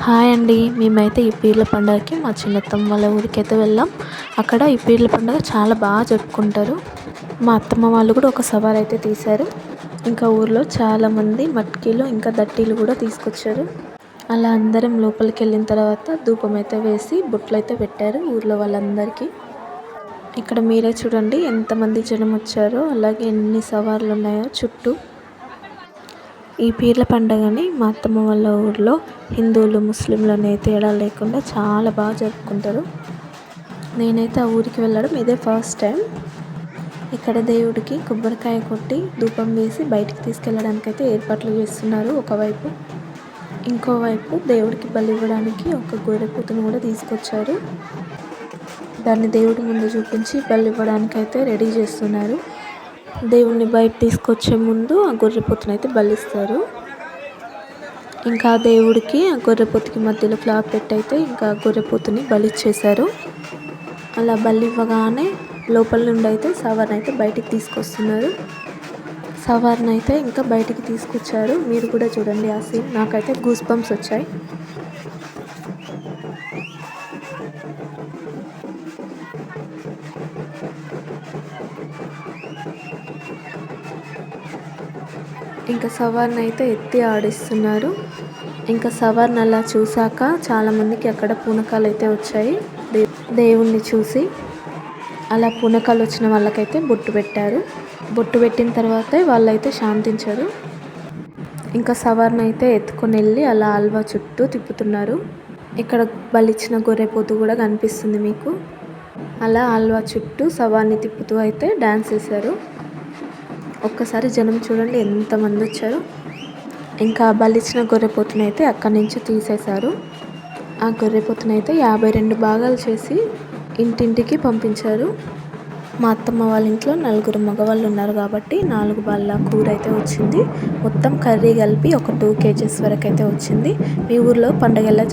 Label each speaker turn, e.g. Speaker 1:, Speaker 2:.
Speaker 1: Hi అండి. మేమైతే ఈ పీర్ల పండగకి మా చిన్నత్తమ్మ వాళ్ళ ఊరికైతే వెళ్ళాం. అక్కడ ఈ పీర్ల పండుగ చాలా బాగా జరుపుకుంటారు. మా అత్తమ్మ వాళ్ళు కూడా ఒక సవారి అయితే తీశారు. ఇంకా ఊర్లో చాలామంది మట్కీలు ఇంకా దట్టీలు కూడా తీసుకొచ్చారు. అలా అందరం లోపలికి వెళ్ళిన తర్వాత ధూపం అయితే వేసి బొట్లు అయితే పెట్టారు ఊర్లో వాళ్ళందరికీ. ఇక్కడ మీరే చూడండి ఎంతమంది జనం వచ్చారో, అలాగే ఎన్ని సవార్లు ఉన్నాయో చుట్టూ. ఈ పీర్ల పండుగని మా అత్తమ్మ వాళ్ళ ఊర్లో హిందువులు ముస్లింలు అనే తేడా లేకుండా చాలా బాగా జరుపుకుంటారు. నేనైతే ఆ ఊరికి వెళ్ళడం ఇదే ఫస్ట్ టైం. ఇక్కడ దేవుడికి కొబ్బరికాయ కొట్టి ధూపం వేసి బయటికి తీసుకెళ్ళడానికి అయితే ఏర్పాట్లు చేస్తున్నారు ఒకవైపు. ఇంకోవైపు దేవుడికి బలి ఇవ్వడానికి ఒక గొర్రెపోతును కూడా తీసుకొచ్చారు. దాన్ని దేవుడి ముందు చూపించి బలి ఇవ్వడానికి అయితే రెడీ చేస్తున్నారు. దేవుణ్ణి బయట తీసుకొచ్చే ముందు ఆ గొర్రెపోతును అయితే బలిస్తారు. ఇంకా దేవుడికి ఆ గొర్రెపోతుకి మధ్యలో క్లాత్ పెట్టి అయితే ఇంకా గొర్రెపోతుని బలిచ్చేశారు. అలా బలి ఇవ్వగానే లోపల నుండి అయితే సవారిని అయితే బయటికి తీసుకొస్తున్నారు. సవారిని అయితే ఇంకా బయటికి తీసుకొచ్చారు. మీరు కూడా చూడండి ఆ సీన్. నాకైతే గూస్ బంప్స్ వచ్చాయి. ఇంకా సవారిని అయితే ఎత్తి ఆడిస్తున్నారు. ఇంకా సవారిని అలా చూశాక చాలామందికి అక్కడ పూనకాలు అయితే వచ్చాయి. దేవుణ్ణి చూసి అలా పూనకాలు వచ్చిన వాళ్ళకైతే బొట్టు పెట్టారు. బొట్టు పెట్టిన తర్వాతే వాళ్ళైతే శాంతించారు. ఇంకా సవారిని అయితే ఎత్తుకొని వెళ్ళి అలా అల్వా చుట్టూ తిప్పుతున్నారు. ఇక్కడ బలిచ్చిన గొర్రెపోతు కూడా కనిపిస్తుంది మీకు. అలా అల్వా చుట్టూ సవారిని తిప్పుతూ అయితే డ్యాన్స్ చేశారు. ఒక్కసారి జనం చూడండి ఎంతమంది వచ్చారు. ఇంకా బలిచ్చిన గొర్రెపోతుని అయితే అక్కడి నుంచి తీసేశారు. ఆ గొర్రెపోతుని అయితే 52 భాగాలు చేసి ఇంటింటికి పంపించారు. మా అత్తమ్మ వాళ్ళ ఇంట్లో 4 మగవాళ్ళు ఉన్నారు కాబట్టి 4 బల్ల కూర అయితే వచ్చింది. మొత్తం కర్రీ కలిపి ఒక 2 kgs వరకు అయితే వచ్చింది. మీ ఊర్లో పండుగ ఎలా